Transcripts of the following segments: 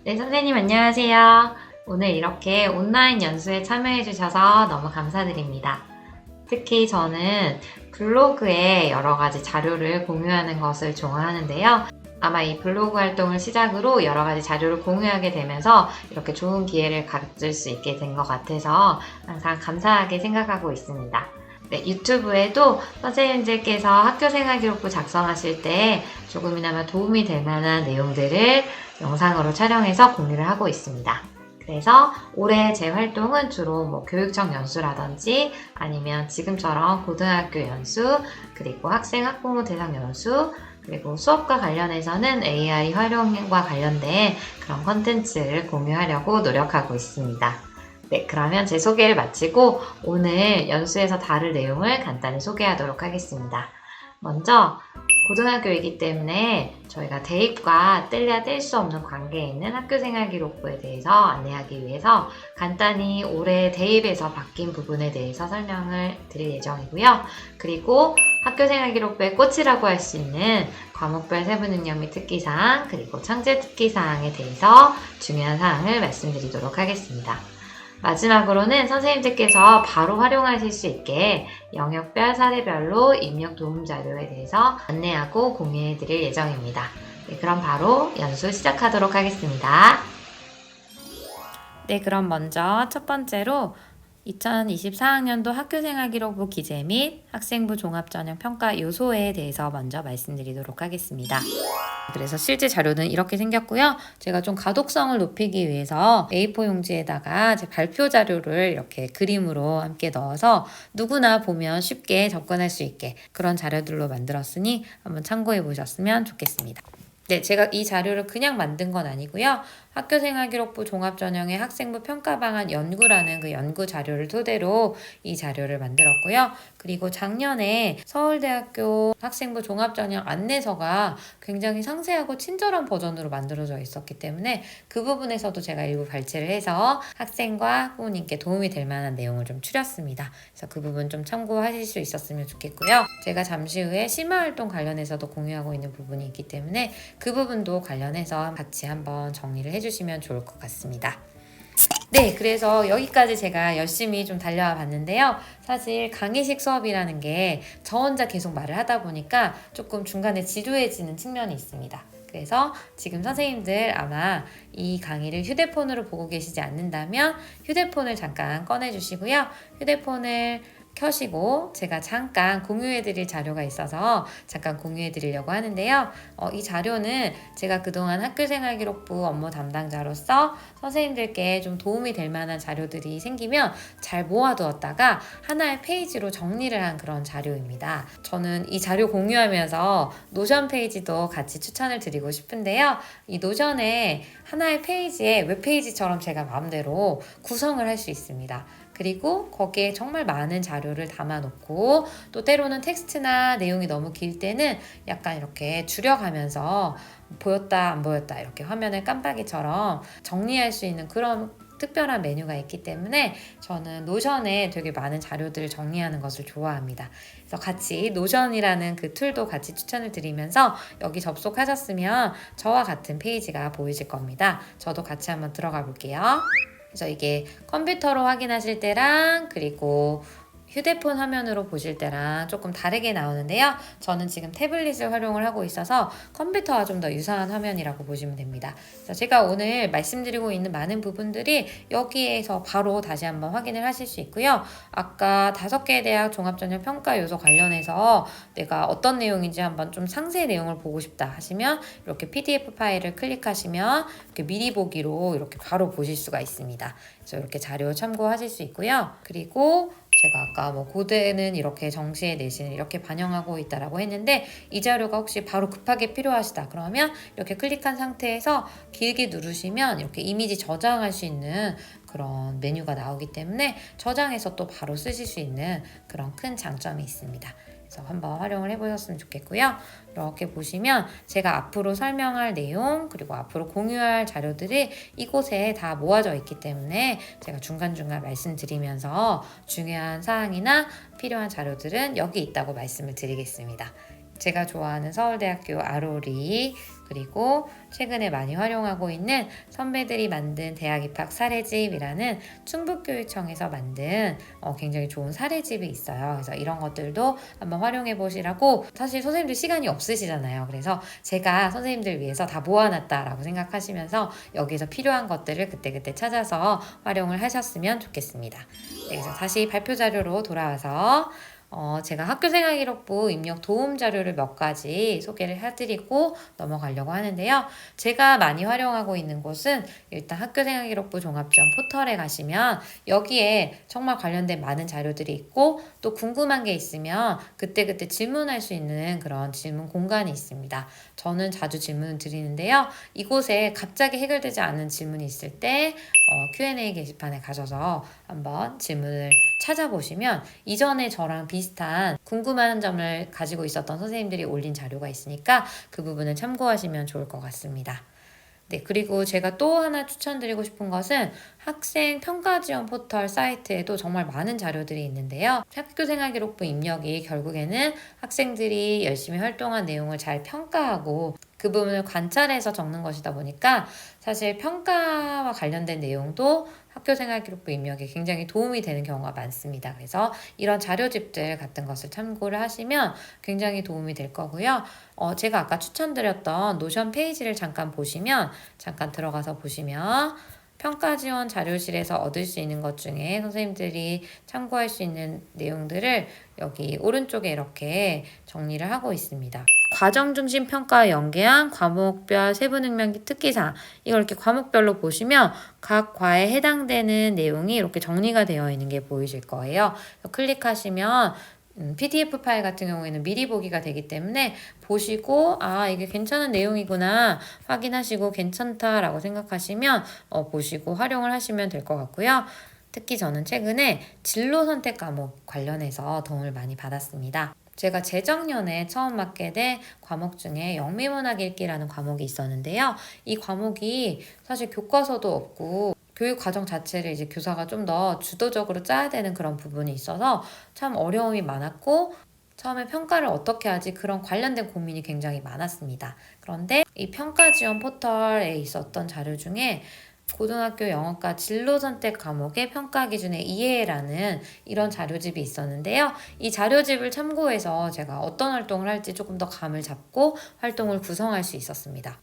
네, 선생님 안녕하세요. 오늘 이렇게 온라인 연수에 참여해 주셔서 너무 감사드립니다. 특히 저는 블로그에 여러 가지 자료를 공유하는 것을 좋아하는데요. 아마 이 블로그 활동을 시작으로 여러 가지 자료를 공유하게 되면서 이렇게 좋은 기회를 가질 수 있게 된 것 같아서 항상 감사하게 생각하고 있습니다. 네, 유튜브에도 선생님들께서 학교생활기록부 작성하실 때 조금이나마 도움이 될 만한 내용들을 영상으로 촬영해서 공유를 하고 있습니다. 그래서 올해 제 활동은 주로 교육청 연수라든지 아니면 지금처럼 고등학교 연수, 그리고 학생 학부모 대상 연수, 그리고 수업과 관련해서는 AI 활용과 관련된 그런 컨텐츠를 공유하려고 노력하고 있습니다. 네, 그러면 제 소개를 마치고 오늘 연수에서 다룰 내용을 간단히 소개하도록 하겠습니다. 먼저 고등학교이기 때문에 저희가 대입과 뗄래야 뗄 수 없는 관계에 있는 학교생활기록부에 대해서 안내하기 위해서 간단히 올해 대입에서 바뀐 부분에 대해서 설명을 드릴 예정이고요. 그리고 학교생활기록부의 꽃이라고 할 수 있는 과목별 세부능력 및 특기사항, 그리고 창제 특기사항에 대해서 중요한 사항을 말씀드리도록 하겠습니다. 마지막으로는 선생님들께서 바로 활용하실 수 있게 영역별 사례별로 입력 도움 자료에 대해서 안내하고 공유해 드릴 예정입니다. 네, 그럼 바로 연수 시작하도록 하겠습니다. 네, 그럼 먼저 첫 번째로 2024학년도 학교생활기록부 기재 및 학생부 종합전형평가 요소에 대해서 먼저 말씀드리도록 하겠습니다. 그래서 실제 자료는 이렇게 생겼고요. 제가 좀 가독성을 높이기 위해서 A4 용지에다가 제 발표 자료를 이렇게 그림으로 함께 넣어서 누구나 보면 쉽게 접근할 수 있게 그런 자료들로 만들었으니 한번 참고해 보셨으면 좋겠습니다. 네, 제가 이 자료를 그냥 만든 건 아니고요. 학교생활기록부 종합전형의 학생부 평가방안 연구라는 그 연구 자료를 토대로 이 자료를 만들었고요. 그리고 작년에 서울대학교 학생부 종합전형 안내서가 굉장히 상세하고 친절한 버전으로 만들어져 있었기 때문에 그 부분에서도 제가 일부 발췌를 해서 학생과 학부모님께 도움이 될 만한 내용을 좀 추렸습니다. 그래서 그 부분 좀 참고하실 수 있었으면 좋겠고요. 제가 잠시 후에 심화활동 관련해서도 공유하고 있는 부분이 있기 때문에 그 부분도 관련해서 같이 한번 정리를 해주시면 좋을 것 같습니다. 네, 그래서 여기까지 제가 열심히 좀 달려와 봤는데요. 사실 강의식 수업이라는 게 저 혼자 계속 말을 하다 보니까 조금 중간에 지루해지는 측면이 있습니다. 그래서 지금 선생님들 아마 이 강의를 휴대폰으로 보고 계시지 않는다면 휴대폰을 잠깐 꺼내주시고요. 휴대폰을 켜시고 제가 잠깐 공유해드릴 자료가 있어서 잠깐 공유해드리려고 하는데요. 이 자료는 제가 그동안 학교생활기록부 업무 담당자로서 선생님들께 좀 도움이 될 만한 자료들이 생기면 잘 모아두었다가 하나의 페이지로 정리를 한 그런 자료입니다. 저는 이 자료 공유하면서 노션 페이지도 같이 추천을 드리고 싶은데요. 이 노션에 하나의 페이지에 웹페이지처럼 제가 마음대로 구성을 할 수 있습니다. 그리고 거기에 정말 많은 자료를 담아놓고 또 때로는 텍스트나 내용이 너무 길 때는 약간 이렇게 줄여가면서 보였다 안 보였다 이렇게 화면을 깜빡이처럼 정리할 수 있는 그런 특별한 메뉴가 있기 때문에 저는 노션에 되게 많은 자료들을 정리하는 것을 좋아합니다. 그래서 같이 노션이라는 그 툴도 같이 추천을 드리면서 여기 접속하셨으면 저와 같은 페이지가 보이실 겁니다. 저도 같이 한번 들어가 볼게요. 그래서 이게 컴퓨터로 확인하실 때랑 그리고 휴대폰 화면으로 보실 때랑 조금 다르게 나오는데요. 저는 지금 태블릿을 활용을 하고 있어서 컴퓨터와 좀 더 유사한 화면이라고 보시면 됩니다. 그래서 제가 오늘 말씀드리고 있는 많은 부분들이 여기에서 바로 다시 한번 확인을 하실 수 있고요. 아까 5개 대학 종합전형 평가 요소 관련해서 내가 어떤 내용인지 한번 좀 상세 내용을 보고 싶다 하시면 이렇게 PDF 파일을 클릭하시면 이렇게 미리 보기로 이렇게 바로 보실 수가 있습니다. 그래서 이렇게 자료 참고하실 수 있고요. 그리고 제가 아까 고대는 이렇게 정시의 내신을 이렇게 반영하고 있다라고 했는데 이 자료가 혹시 바로 급하게 필요하시다 그러면 이렇게 클릭한 상태에서 길게 누르시면 이렇게 이미지 저장할 수 있는 그런 메뉴가 나오기 때문에 저장해서 또 바로 쓰실 수 있는 그런 큰 장점이 있습니다. 그래서 한번 활용을 해보셨으면 좋겠고요. 이렇게 보시면 제가 앞으로 설명할 내용 그리고 앞으로 공유할 자료들이 이곳에 다 모아져 있기 때문에 제가 중간중간 말씀드리면서 중요한 사항이나 필요한 자료들은 여기 있다고 말씀을 드리겠습니다. 제가 좋아하는 서울대학교 아로리, 그리고 최근에 많이 활용하고 있는 선배들이 만든 대학 입학 사례집이라는 충북교육청에서 만든 굉장히 좋은 사례집이 있어요. 그래서 이런 것들도 한번 활용해 보시라고. 사실 선생님들 시간이 없으시잖아요. 그래서 제가 선생님들 위해서 다 모아놨다라고 생각하시면서 여기서 필요한 것들을 그때그때 찾아서 활용을 하셨으면 좋겠습니다. 네, 그래서 다시 발표 자료로 돌아와서 제가 학교생활기록부 입력 도움 자료를 몇 가지 소개를 해드리고 넘어가려고 하는데요. 제가 많이 활용하고 있는 곳은 일단 학교생활기록부 종합지원 포털에 가시면 여기에 정말 관련된 많은 자료들이 있고, 또 궁금한 게 있으면 그때그때 질문할 수 있는 그런 질문 공간이 있습니다. 저는 자주 질문을 드리는데요. 이곳에 갑자기 해결되지 않은 질문이 있을 때 Q&A 게시판에 가셔서 한번 질문을 찾아보시면 이전에 저랑 비슷한 궁금한 점을 가지고 있었던 선생님들이 올린 자료가 있으니까 그 부분을 참고하시면 좋을 것 같습니다. 네, 그리고 제가 또 하나 추천드리고 싶은 것은 학생 평가 지원 포털 사이트에도 정말 많은 자료들이 있는데요. 학교생활기록부 입력이 결국에는 학생들이 열심히 활동한 내용을 잘 평가하고 그 부분을 관찰해서 적는 것이다 보니까 사실 평가와 관련된 내용도 학교생활기록부 입력에 굉장히 도움이 되는 경우가 많습니다. 그래서 이런 자료집들 같은 것을 참고를 하시면 굉장히 도움이 될 거고요. 제가 아까 추천드렸던 노션 페이지를 잠깐 들어가서 보시면 평가 지원 자료실에서 얻을 수 있는 것 중에 선생님들이 참고할 수 있는 내용들을 여기 오른쪽에 이렇게 정리를 하고 있습니다. 과정 중심 평가와 연계한 과목별 세부능력기 특기사항, 이걸 이렇게 과목별로 보시면 각 과에 해당되는 내용이 이렇게 정리가 되어 있는 게 보이실 거예요. 클릭하시면 PDF 파일 같은 경우에는 미리 보기가 되기 때문에 보시고 이게 괜찮은 내용이구나 확인하시고 괜찮다라고 생각하시면 보시고 활용을 하시면 될 것 같고요. 특히 저는 최근에 진로 선택 과목 관련해서 도움을 많이 받았습니다. 제가 재작년에 처음 맡게 된 과목 중에 영미문학 읽기라는 과목이 있었는데요. 이 과목이 사실 교과서도 없고 교육 과정 자체를 이제 교사가 좀 더 주도적으로 짜야 되는 그런 부분이 있어서 참 어려움이 많았고, 처음에 평가를 어떻게 하지 그런 관련된 고민이 굉장히 많았습니다. 그런데 이 평가 지원 포털에 있었던 자료 중에 고등학교 영어과 진로 선택 과목의 평가 기준의 이해라는 이런 자료집이 있었는데요. 이 자료집을 참고해서 제가 어떤 활동을 할지 조금 더 감을 잡고 활동을 구성할 수 있었습니다.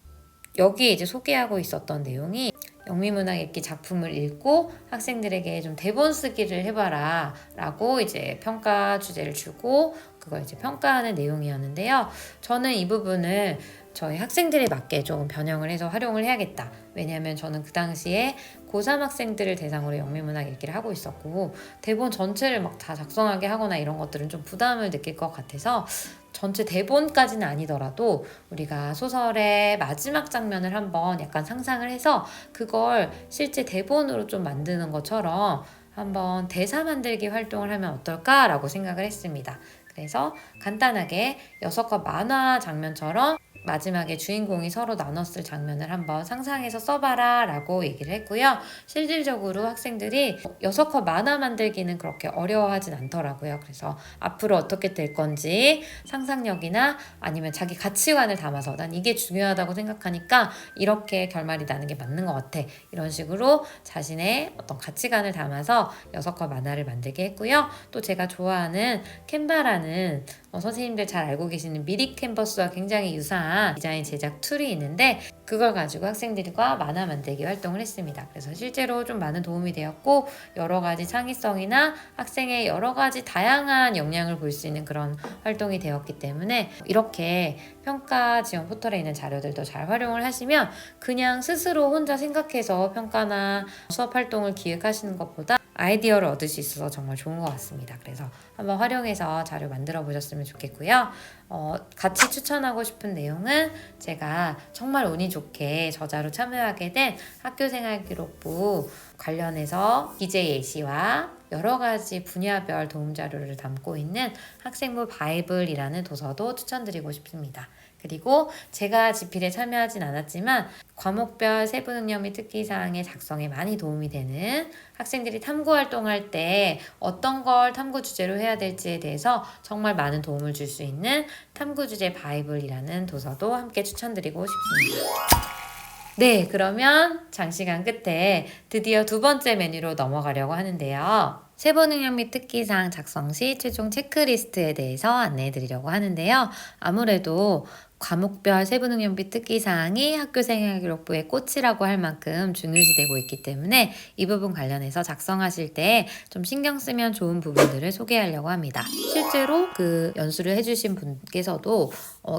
여기에 이제 소개하고 있었던 내용이 영미문학 읽기 작품을 읽고 학생들에게 좀 대본 쓰기를 해봐라 라고 이제 평가 주제를 주고 그걸 이제 평가하는 내용이었는데요. 저는 이 부분을 저희 학생들에 맞게 좀 변형을 해서 활용을 해야겠다. 왜냐하면 저는 그 당시에 고3 학생들을 대상으로 영미문학 읽기를 하고 있었고, 대본 전체를 막 다 작성하게 하거나 이런 것들은 좀 부담을 느낄 것 같아서 전체 대본까지는 아니더라도 우리가 소설의 마지막 장면을 한번 약간 상상을 해서 그걸 실제 대본으로 좀 만드는 것처럼 한번 대사 만들기 활동을 하면 어떨까라고 생각을 했습니다. 그래서 간단하게 6컷 만화 장면처럼 마지막에 주인공이 서로 나눴을 장면을 한번 상상해서 써봐라 라고 얘기를 했고요. 실질적으로 학생들이 6컷 만화 만들기는 그렇게 어려워하진 않더라고요. 그래서 앞으로 어떻게 될 건지 상상력이나 아니면 자기 가치관을 담아서 난 이게 중요하다고 생각하니까 이렇게 결말이 나는 게 맞는 것 같아, 이런 식으로 자신의 어떤 가치관을 담아서 6컷 만화를 만들게 했고요. 또 제가 좋아하는 캔바라는 선생님들 잘 알고 계시는 미리 캔버스와 굉장히 유사한 디자인 제작 툴이 있는데 그걸 가지고 학생들과 만화 만들기 활동을 했습니다. 그래서 실제로 좀 많은 도움이 되었고, 여러 가지 창의성이나 학생의 여러 가지 다양한 역량을 볼 수 있는 그런 활동이 되었기 때문에 이렇게 평가 지원 포털에 있는 자료들도 잘 활용을 하시면 그냥 스스로 혼자 생각해서 평가나 수업 활동을 기획하시는 것보다 아이디어를 얻을 수 있어서 정말 좋은 것 같습니다. 그래서 한번 활용해서 자료 만들어 보셨으면 좋겠고요. 같이 추천하고 싶은 내용은 제가 정말 운이 좋게 저자로 참여하게 된 학교생활기록부 관련해서 기재 예시와 여러 가지 분야별 도움 자료를 담고 있는 학생부 바이블이라는 도서도 추천드리고 싶습니다. 그리고 제가 지필에 참여하진 않았지만 과목별 세부능력 및 특기사항의 작성에 많이 도움이 되는 학생들이 탐구 활동할 때 어떤 걸 탐구 주제로 해야 될지에 대해서 정말 많은 도움을 줄 수 있는 탐구 주제 바이블이라는 도서도 함께 추천드리고 싶습니다. 네, 그러면 장시간 끝에 드디어 두 번째 메뉴로 넘어가려고 하는데요. 세부능력 및 특기사항 작성 시 최종 체크리스트에 대해서 안내해 드리려고 하는데요. 아무래도 과목별 세부능력 및 특기사항이 학교생활기록부의 꽃이라고 할 만큼 중요시되고 있기 때문에 이 부분 관련해서 작성하실 때 좀 신경 쓰면 좋은 부분들을 소개하려고 합니다. 실제로 그 연수를 해주신 분께서도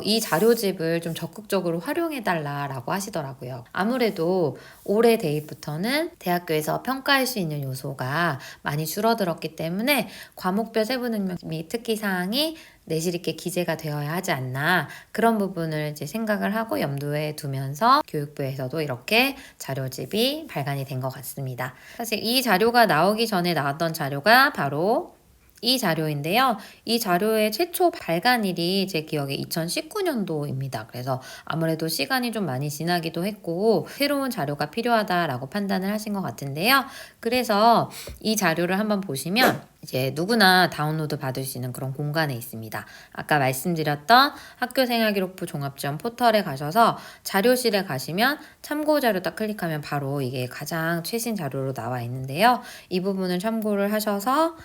이 자료집을 좀 적극적으로 활용해달라고 하시더라고요. 아무래도 올해 대입부터는 대학교에서 평가할 수 있는 요소가 많이 줄어들었기 때문에 과목별 세부능력 및 특기사항이 내실 있게 기재가 되어야 하지 않나, 그런 부분을 이제 생각을 하고 염두에 두면서 교육부에서도 이렇게 자료집이 발간이 된 것 같습니다. 사실 이 자료가 나오기 전에 나왔던 자료가 바로 이 자료인데요. 이 자료의 최초 발간일이 제 기억에 2019년도입니다. 그래서 아무래도 시간이 좀 많이 지나기도 했고 새로운 자료가 필요하다라고 판단을 하신 것 같은데요. 그래서 이 자료를 한번 보시면 이제 누구나 다운로드 받을 수 있는 그런 공간에 있습니다. 아까 말씀드렸던 학교생활기록부 종합지원 포털에 가셔서 자료실에 가시면 참고자료 딱 클릭하면 바로 이게 가장 최신 자료로 나와 있는데요. 이 부분을 참고를 하셔서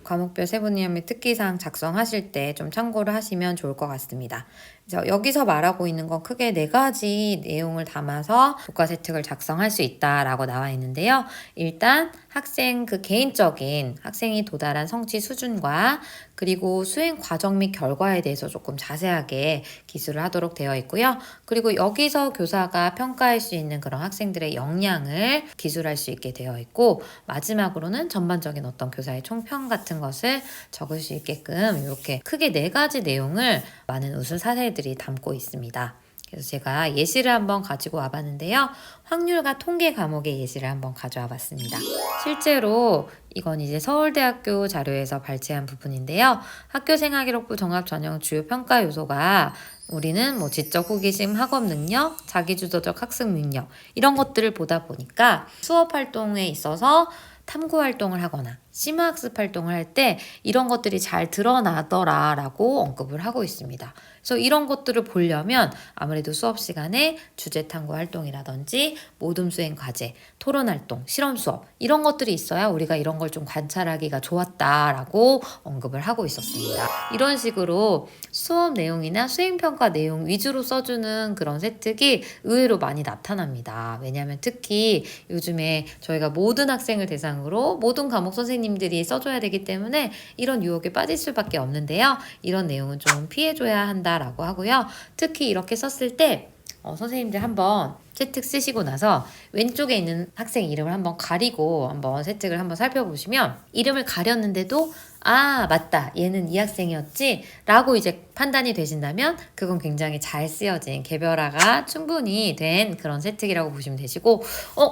과목별 세부능력 및 특기사항 작성하실 때 좀 참고를 하시면 좋을 것 같습니다. 그래서 여기서 말하고 있는 건 크게 4가지 내용을 담아서 교과세특을 작성할 수 있다라고 나와 있는데요. 일단 학생 그 개인적인 학생이 도달한 성취 수준과 그리고 수행 과정 및 결과에 대해서 조금 자세하게 기술을 하도록 되어 있고요. 그리고 여기서 교사가 평가할 수 있는 그런 학생들의 역량을 기술할 수 있게 되어 있고, 마지막으로는 전반적인 어떤 교사의 총평 같은 것을 적을 수 있게끔 이렇게 크게 4가지 내용을 많은 우수 사례들이 담고 있습니다. 그래서 제가 예시를 한번 가지고 와봤는데요. 확률과 통계 과목의 예시를 한번 가져와 봤습니다. 실제로 이건 이제 서울대학교 자료에서 발췌한 부분인데요. 학교생활기록부 종합전형 주요 평가 요소가 우리는 뭐 지적 호기심, 학업 능력, 자기주도적 학습 능력 이런 것들을 보다 보니까 수업 활동에 있어서 탐구 활동을 하거나 심화학습 활동을 할 때 이런 것들이 잘 드러나더라라고 언급을 하고 있습니다. 그래서 이런 것들을 보려면 아무래도 수업 시간에 주제 탐구 활동이라든지 모둠 수행 과제, 토론 활동, 실험 수업 이런 것들이 있어야 우리가 이런 걸 좀 관찰하기가 좋았다라고 언급을 하고 있었습니다. 이런 식으로 수업 내용이나 수행평가 내용 위주로 써주는 그런 세특이 의외로 많이 나타납니다. 왜냐하면 특히 요즘에 저희가 모든 학생을 대상으로 모든 과목 선생님들이 써줘야 되기 때문에 이런 유혹에 빠질 수밖에 없는데요. 이런 내용은 좀 피해줘야 한다라고 하고요. 특히 이렇게 썼을 때 선생님들 한번 세특 쓰시고 나서 왼쪽에 있는 학생 이름을 한번 가리고 한번 세특을 한번 살펴보시면 이름을 가렸는데도 아 맞다 얘는 이 학생이었지 라고 이제 판단이 되신다면 그건 굉장히 잘 쓰여진 개별화가 충분히 된 그런 세특이라고 보시면 되시고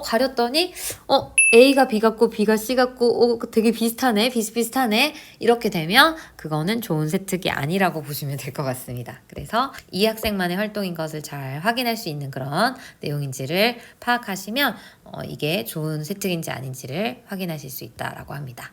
가렸더니 A가 B 같고 B가 C 같고 되게 비슷하네 비슷비슷하네 이렇게 되면 그거는 좋은 세특이 아니라고 보시면 될 것 같습니다. 그래서 이 학생만의 활동인 것을 잘 확인할 수 있는 그런 내용인지를 파악하시면 이게 좋은 세특인지 아닌지를 확인하실 수 있다라고 합니다.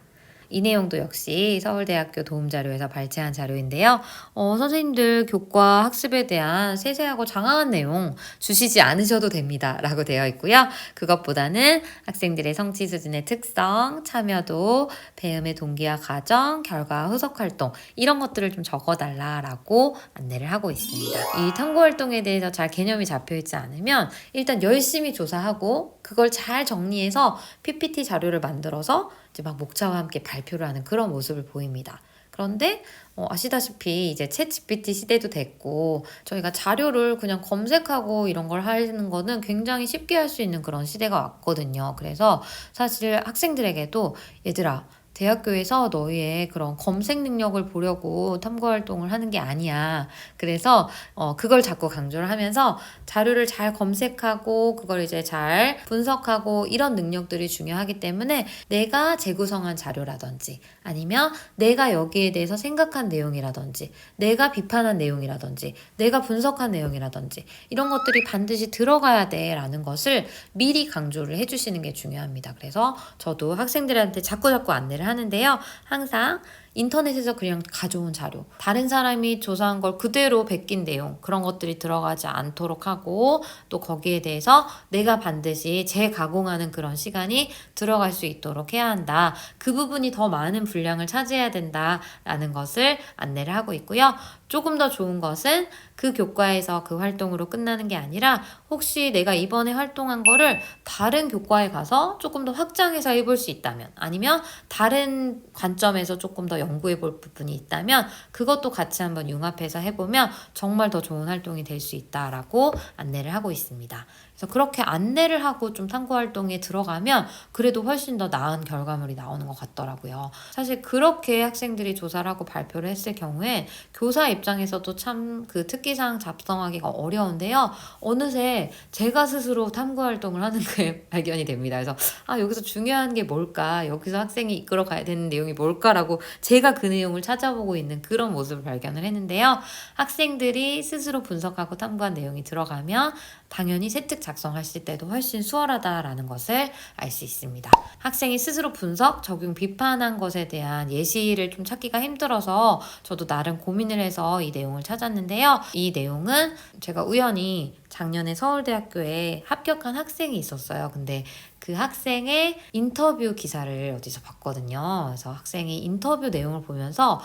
이 내용도 역시 서울대학교 도움자료에서 발췌한 자료인데요. 선생님들 교과 학습에 대한 세세하고 장황한 내용 주시지 않으셔도 됩니다. 라고 되어 있고요. 그것보다는 학생들의 성취 수준의 특성, 참여도, 배움의 동기와 과정, 결과 후속 활동 이런 것들을 좀 적어달라라고 안내를 하고 있습니다. 이 탐구 활동에 대해서 잘 개념이 잡혀있지 않으면 일단 열심히 조사하고 그걸 잘 정리해서 PPT 자료를 만들어서 이제 막 목차와 함께 발표를 하는 그런 모습을 보입니다. 그런데 아시다시피 이제 챗 GPT 시대도 됐고 저희가 자료를 그냥 검색하고 이런 걸 하는 거는 굉장히 쉽게 할 수 있는 그런 시대가 왔거든요. 그래서 사실 학생들에게도 얘들아 대학교에서 너희의 그런 검색 능력을 보려고 탐구 활동을 하는 게 아니야. 그래서 그걸 자꾸 강조를 하면서 자료를 잘 검색하고 그걸 이제 잘 분석하고 이런 능력들이 중요하기 때문에 내가 재구성한 자료라든지 아니면 내가 여기에 대해서 생각한 내용이라든지 내가 비판한 내용이라든지 내가 분석한 내용이라든지 이런 것들이 반드시 들어가야 돼 라는 것을 미리 강조를 해주시는 게 중요합니다. 그래서 저도 학생들한테 자꾸 안내를 하는데요. 항상 인터넷에서 그냥 가져온 자료, 다른 사람이 조사한 걸 그대로 베낀 내용, 그런 것들이 들어가지 않도록 하고 또 거기에 대해서 내가 반드시 재가공하는 그런 시간이 들어갈 수 있도록 해야 한다. 그 부분이 더 많은 분량을 차지해야 된다라는 것을 안내를 하고 있고요. 조금 더 좋은 것은 그 교과에서 그 활동으로 끝나는 게 아니라 혹시 내가 이번에 활동한 거를 다른 교과에 가서 조금 더 확장해서 해볼 수 있다면 아니면 다른 관점에서 조금 더 연구해 볼 부분이 있다면 그것도 같이 한번 융합해서 해보면 정말 더 좋은 활동이 될 수 있다라고 안내를 하고 있습니다. 그래서 그렇게 안내를 하고 좀 탐구 활동에 들어가면 그래도 훨씬 더 나은 결과물이 나오는 것 같더라고요. 사실 그렇게 학생들이 조사를 하고 발표를 했을 경우에 교사 입장에서도 참 그 특기사항 작성하기가 어려운데요. 어느새 제가 스스로 탐구 활동을 하는 게 발견이 됩니다. 그래서 여기서 중요한 게 뭘까? 여기서 학생이 이끌어 가야 되는 내용이 뭘까라고 제가 그 내용을 찾아보고 있는 그런 모습을 발견을 했는데요. 학생들이 스스로 분석하고 탐구한 내용이 들어가면 당연히 세특 작성하실 때도 훨씬 수월하다라는 것을 알 수 있습니다. 학생이 스스로 분석, 적용, 비판한 것에 대한 예시를 좀 찾기가 힘들어서 저도 나름 고민을 해서 이 내용을 찾았는데요. 이 내용은 제가 우연히 작년에 서울대학교에 합격한 학생이 있었어요. 근데 그 학생의 인터뷰 기사를 어디서 봤거든요. 그래서 학생이 인터뷰 내용을 보면서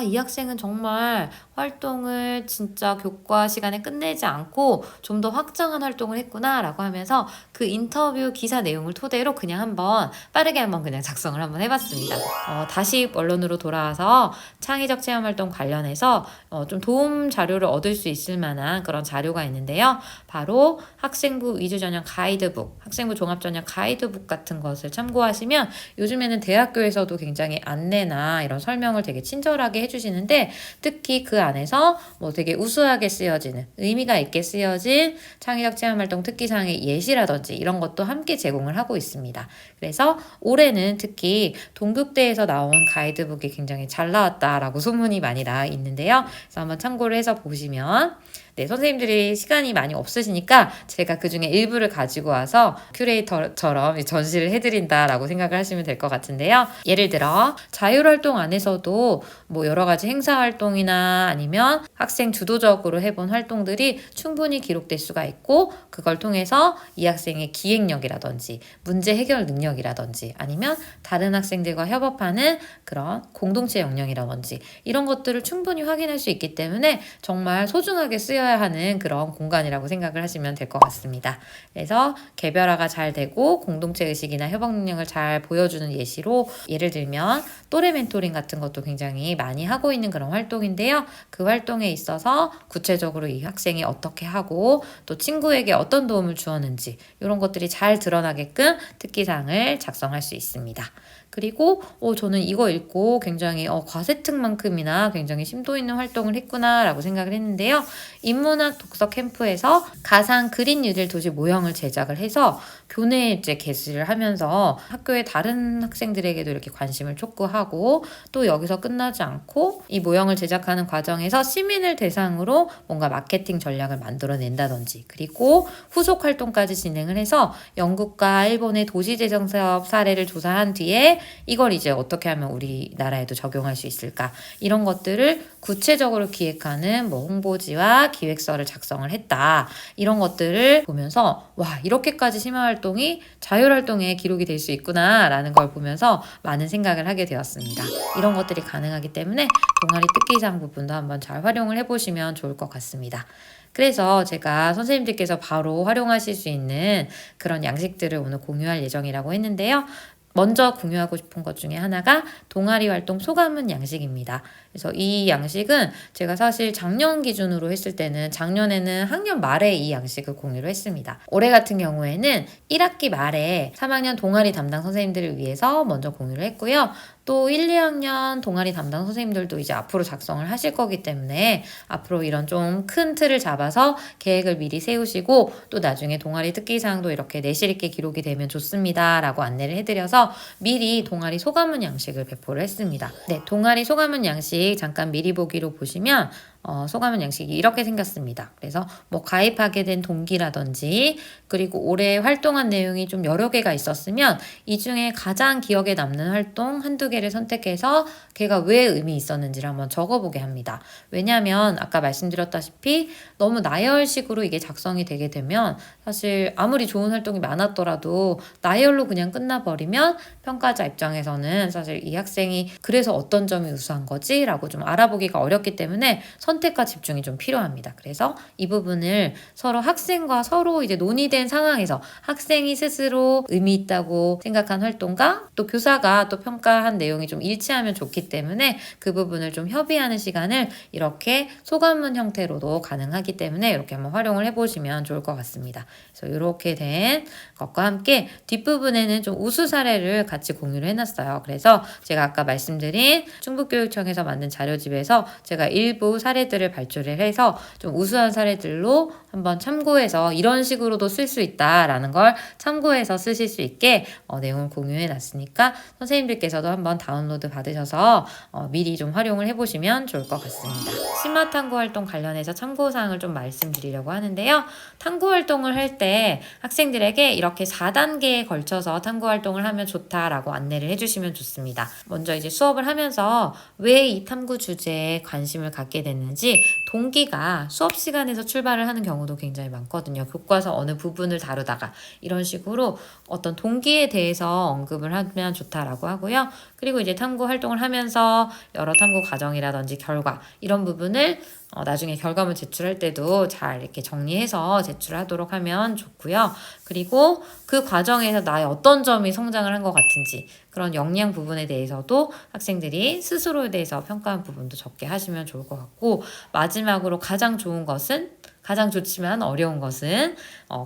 이 학생은 정말 활동을 진짜 교과 시간에 끝내지 않고 좀 더 확장한 활동을 했구나 라고 하면서 그 인터뷰 기사 내용을 토대로 그냥 빠르게 한번 그냥 작성을 한번 해봤습니다. 다시 원론으로 돌아와서 창의적 체험활동 관련해서 좀 도움 자료를 얻을 수 있을 만한 그런 자료가 있는데요. 바로 학생부 위주 전형 가이드북, 학생부 종합 전형 가이드북 같은 것을 참고하시면 요즘에는 대학교에서도 굉장히 안내나 이런 설명을 되게 친절하게 해주시는데 특히 그 안에서 되게 우수하게 쓰여지는 의미가 있게 쓰여진 창의적 체험활동 특기사항의 예시라든지 이런 것도 함께 제공을 하고 있습니다. 그래서 올해는 특히 동국대에서 나온 가이드북이 굉장히 잘 나왔다라고 소문이 많이 나 있는데요. 그래서 한번 참고를 해서 보시면 선생님들이 시간이 많이 없으시니까 제가 그 중에 일부를 가지고 와서 큐레이터처럼 전시를 해드린다라고 생각을 하시면 될 것 같은데요. 예를 들어 자율활동 안에서도 여러 가지 행사활동이나 아니면 학생 주도적으로 해본 활동들이 충분히 기록될 수가 있고 그걸 통해서 이 학생의 기획력이라든지 문제 해결 능력이라든지 아니면 다른 학생들과 협업하는 그런 공동체 역량이라든지 이런 것들을 충분히 확인할 수 있기 때문에 정말 소중하게 쓰여야 하는 그런 공간이라고 생각을 하시면 될 것 같습니다. 그래서 개별화가 잘 되고 공동체 의식이나 협업 능력을 잘 보여주는 예시로 예를 들면 또래 멘토링 같은 것도 굉장히 많이 하고 있는 그런 활동인데요. 그 활동에 있어서 구체적으로 이 학생이 어떻게 하고 또 친구에게 어떤 도움을 주었는지 이런 것들이 잘 드러나게끔 특기사항을 작성할 수 있습니다. 그리고 저는 이거 읽고 굉장히 과세특만큼이나 굉장히 심도 있는 활동을 했구나 라고 생각을 했는데요. 인문학 독서 캠프에서 가상 그린 뉴딜 도시 모형을 제작을 해서 교내에 이제 게시를 하면서 학교의 다른 학생들에게도 이렇게 관심을 촉구하고 또 여기서 끝나지 않고 이 모형을 제작하는 과정에서 시민을 대상으로 뭔가 마케팅 전략을 만들어낸다든지 그리고 후속 활동까지 진행을 해서 영국과 일본의 도시재정 사업 사례를 조사한 뒤에 이걸 이제 어떻게 하면 우리나라에도 적용할 수 있을까 이런 것들을 구체적으로 기획하는 홍보지와 기획서를 작성을 했다. 이런 것들을 보면서 이렇게까지 심화활동이 자율활동에 기록이 될 수 있구나 라는 걸 보면서 많은 생각을 하게 되었습니다. 이런 것들이 가능하기 때문에 동아리 특기사항 부분도 한번 잘 활용을 해보시면 좋을 것 같습니다. 그래서 제가 선생님들께서 바로 활용하실 수 있는 그런 양식들을 오늘 공유할 예정이라고 했는데요. 먼저 공유하고 싶은 것 중에 하나가 동아리 활동 소감문 양식입니다. 그래서 이 양식은 제가 사실 작년 기준으로 했을 때는 작년에는 학년 말에 이 양식을 공유를 했습니다. 올해 같은 경우에는 1학기 말에 3학년 동아리 담당 선생님들을 위해서 먼저 공유를 했고요. 또 1, 2학년 동아리 담당 선생님들도 이제 앞으로 작성을 하실 거기 때문에 앞으로 이런 좀 큰 틀을 잡아서 계획을 미리 세우시고 또 나중에 동아리 특기사항도 이렇게 내실 있게 기록이 되면 좋습니다 라고 안내를 해드려서 미리 동아리 소감문 양식을 배포를 했습니다. 네, 동아리 소감문 양식 잠깐 미리 보기로 보시면 소감문 양식이 이렇게 생겼습니다. 그래서 뭐 가입하게 된 동기라든지 그리고 올해 활동한 내용이 좀 여러 개가 있었으면 이 중에 가장 기억에 남는 활동 한두 개를 선택해서 걔가 왜 의미 있었는지를 한번 적어보게 합니다. 왜냐하면 아까 말씀드렸다시피 너무 나열식으로 이게 작성이 되게 되면 사실 아무리 좋은 활동이 많았더라도 나열로 그냥 끝나버리면 평가자 입장에서는 사실 이 학생이 그래서 어떤 점이 우수한 거지? 라고 좀 알아보기가 어렵기 때문에 선택과 집중이 좀 필요합니다. 그래서 이 부분을 서로 학생과 서로 이제 논의된 상황에서 학생이 스스로 의미 있다고 생각한 활동과 또 교사가 또 평가한 내용이 좀 일치하면 좋기 때문에 그 부분을 좀 협의하는 시간을 이렇게 소감문 형태로도 가능하기 때문에 이렇게 한번 활용을 해보시면 좋을 것 같습니다. 그래서 이렇게 된 것과 함께 뒷부분에는 좀 우수 사례를 같이 공유를 해놨어요. 그래서 제가 아까 말씀드린 충북교육청에서 만든 자료집에서 제가 일부 사례들을 발췌를 해서 좀 우수한 사례들로 한번 참고해서 이런 식으로도 쓸 수 있다라는 걸 참고해서 쓰실 수 있게 내용을 공유해 놨으니까 선생님들께서도 한번 다운로드 받으셔서 미리 좀 활용을 해보시면 좋을 것 같습니다. 심화 탐구 활동 관련해서 참고사항을 좀 말씀드리려고 하는데요. 탐구 활동을 할 때 학생들에게 이렇게 4단계에 걸쳐서 탐구 활동을 하면 좋다라고 안내를 해주시면 좋습니다. 먼저 이제 수업을 하면서 왜 이 탐구 주제에 관심을 갖게 됐는지 동기가 수업 시간에서 출발을 하는 경우도 굉장히 많거든요. 교과서 어느 부분을 다루다가 이런 식으로 어떤 동기에 대해서 언급을 하면 좋다라고 하고요. 그리고 이제 탐구 활동을 하면서 여러 탐구 과정이라든지 결과 이런 부분을 나중에 결과물 제출할 때도 잘 이렇게 정리해서 제출하도록 하면 좋고요. 그리고 그 과정에서 나의 어떤 점이 성장을 한 것 같은지 그런 역량 부분에 대해서도 학생들이 스스로에 대해서 평가한 부분도 적게 하시면 좋을 것 같고 마지막으로 가장 좋은 것은 가장 좋지만 어려운 것은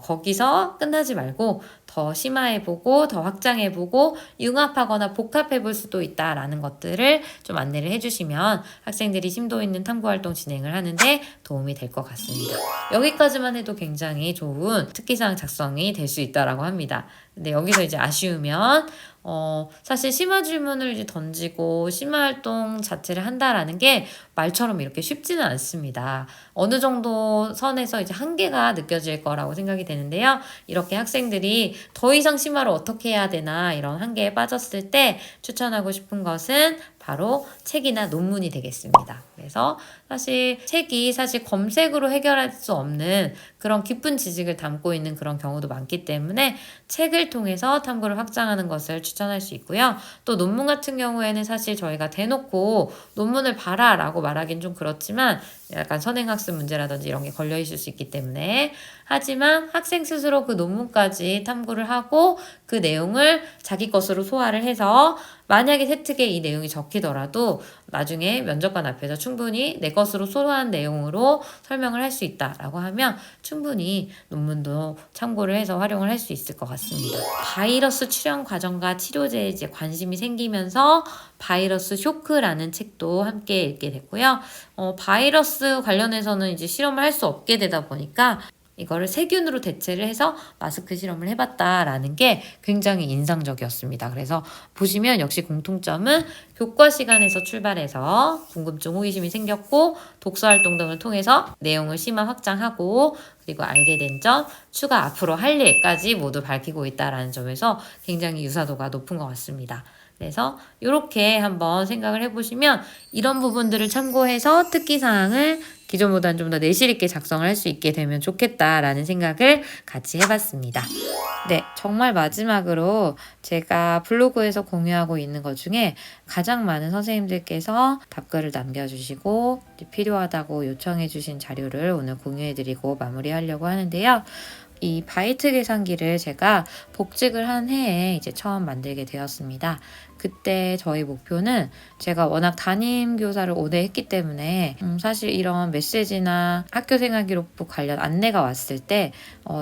거기서 끝나지 말고 더 심화해보고 더 확장해보고 융합하거나 복합해볼 수도 있다라는 것들을 좀 안내를 해주시면 학생들이 심도 있는 탐구활동 진행을 하는데 도움이 될 것 같습니다. 여기까지만 해도 굉장히 좋은 특기사항 작성이 될 수 있다라고 합니다. 근데 여기서 이제 아쉬우면 사실 심화 질문을 이제 던지고 심화 활동 자체를 한다라는 게 말처럼 이렇게 쉽지는 않습니다. 어느 정도 선에서 이제 한계가 느껴질 거라고 생각이 되는데요. 이렇게 학생들이 더 이상 심화를 어떻게 해야 되나 이런 한계에 빠졌을 때 추천하고 싶은 것은 바로 책이나 논문이 되겠습니다. 그래서 책이 사실 검색으로 해결할 수 없는 그런 깊은 지식을 담고 있는 그런 경우도 많기 때문에 책을 통해서 탐구를 확장하는 것을 추천할 수 있고요. 또 논문 같은 경우에는 사실 저희가 대놓고 논문을 봐라 라고 말하긴 좀 그렇지만 약간 선행학습 문제라든지 이런 게 걸려 있을 수 있기 때문에 하지만 학생 스스로 그 논문까지 탐구를 하고 그 내용을 자기 것으로 소화를 해서 만약에 세특에 이 내용이 적히더라도 나중에 면접관 앞에서 충분히 내 것으로 소화한 내용으로 설명을 할 수 있다라고 하면 충분히 논문도 참고를 해서 활용을 할 수 있을 것 같습니다. 바이러스 출현 과정과 치료제에 이제 관심이 생기면서 바이러스 쇼크라는 책도 함께 읽게 됐고요. 바이러스 관련해서는 이제 실험을 할 수 없게 되다 보니까 이거를 세균으로 대체를 해서 마스크 실험을 해봤다라는 게 굉장히 인상적이었습니다. 그래서 보시면 역시 공통점은 교과 시간에서 출발해서 궁금증, 호기심이 생겼고 독서 활동 등을 통해서 내용을 심화 확장하고 그리고 알게 된 점, 추가 앞으로 할 일까지 모두 밝히고 있다는 점에서 굉장히 유사도가 높은 것 같습니다. 그래서 이렇게 한번 생각을 해보시면 이런 부분들을 참고해서 특기사항을 기존보다는 좀 더 내실 있게 작성을 할 수 있게 되면 좋겠다라는 생각을 같이 해봤습니다. 네, 정말 마지막으로 제가 블로그에서 공유하고 있는 것 중에 가장 많은 선생님들께서 답글을 남겨주시고 필요하다고 요청해주신 자료를 오늘 공유해드리고 마무리하려고 하는데요. 이 바이트 계산기를 제가 복직을 한 해에 이제 처음 만들게 되었습니다. 그때 저희 목표는 제가 워낙 담임 교사를 오래 했기 때문에 사실 이런 메시지나 학교생활기록부 관련 안내가 왔을 때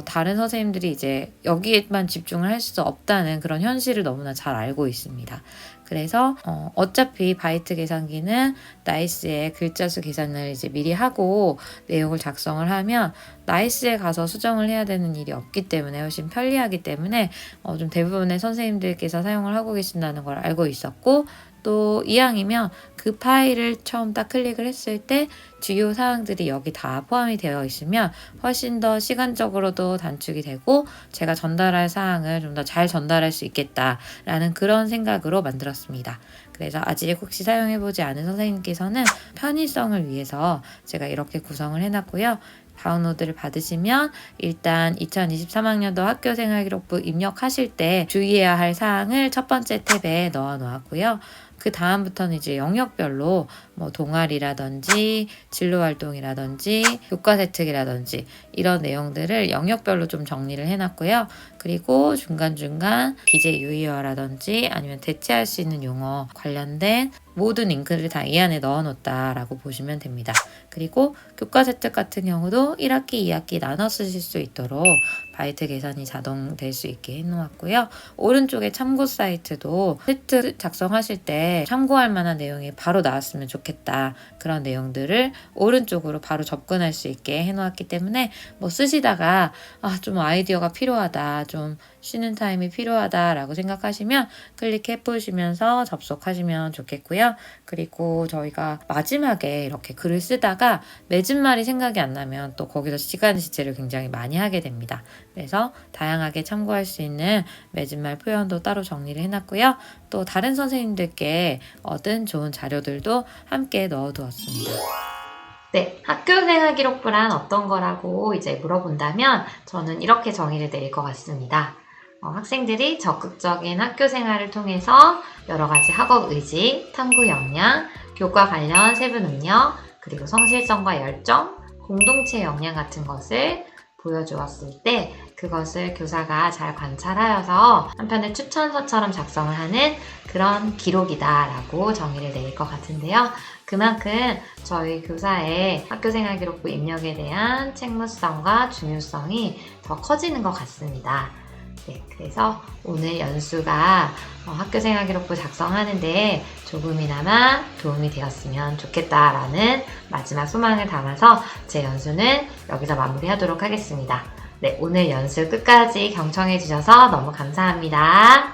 다른 선생님들이 이제 여기에만 집중을 할 수 없다는 그런 현실을 너무나 잘 알고 있습니다. 그래서 어차피 바이트 계산기는 나이스의 글자 수 계산을 이제 미리 하고 내용을 작성을 하면 나이스에 가서 수정을 해야 되는 일이 없기 때문에 훨씬 편리하기 때문에 좀 대부분의 선생님들께서 사용을 하고 계신다는 걸 알고 있었고, 또 이왕이면 그 파일을 처음 딱 클릭을 했을 때 주요 사항들이 여기 다 포함이 되어 있으면 훨씬 더 시간적으로도 단축이 되고 제가 전달할 사항을 좀 더 잘 전달할 수 있겠다라는 그런 생각으로 만들었습니다. 그래서 아직 혹시 사용해보지 않은 선생님께서는 편의성을 위해서 제가 이렇게 구성을 해놨고요. 다운로드를 받으시면 일단 2023학년도 학교생활기록부 입력하실 때 주의해야 할 사항을 첫 번째 탭에 넣어 놓았고요. 그 다음부터는 이제 영역별로 뭐 동아리라든지 진로활동이라든지 교과세특이라든지 이런 내용들을 영역별로 좀 정리를 해놨고요. 그리고 중간중간 기재 유의어라든지 아니면 대체할 수 있는 용어 관련된 모든 링크를 다 이 안에 넣어놓았다라고 보시면 됩니다. 그리고 교과세특 같은 경우도 1학기, 2학기 나눠 쓰실 수 있도록 바이트 계산이 자동될 수 있게 해놓았고요. 오른쪽에 참고 사이트도 세트 작성하실 때 참고할 만한 내용이 바로 나왔으면 좋겠다. 그런 내용들을 오른쪽으로 바로 접근할 수 있게 해놓았기 때문에 뭐 쓰시다가 좀 아이디어가 필요하다, 좀 쉬는 타임이 필요하다라고 생각하시면 클릭해 보시면서 접속하시면 좋겠고요. 그리고 저희가 마지막에 이렇게 글을 쓰다가 맺은 말이 생각이 안 나면 또 거기서 시간 지체를 굉장히 많이 하게 됩니다. 그래서 다양하게 참고할 수 있는 맺은 말 표현도 따로 정리를 해놨고요. 또 다른 선생님들께 얻은 좋은 자료들도 함께 넣어두었습니다. 네, 학교생활기록부란 어떤 거라고 이제 물어본다면 저는 이렇게 정의를 내릴 것 같습니다. 학생들이 적극적인 학교생활을 통해서 여러 가지 학업 의지, 탐구 역량, 교과 관련 세부 능력, 그리고 성실성과 열정, 공동체 역량 같은 것을 보여주었을 때 그것을 교사가 잘 관찰하여서 한편의 추천서처럼 작성을 하는 그런 기록이다라고 정의를 내릴 것 같은데요. 그만큼 저희 교사의 학교생활기록부 입력에 대한 책무성과 중요성이 더 커지는 것 같습니다. 네, 그래서 오늘 연수가 학교생활기록부 작성하는데 조금이나마 도움이 되었으면 좋겠다라는 마지막 소망을 담아서 제 연수는 여기서 마무리하도록 하겠습니다. 네, 오늘 연수 끝까지 경청해 주셔서 너무 감사합니다.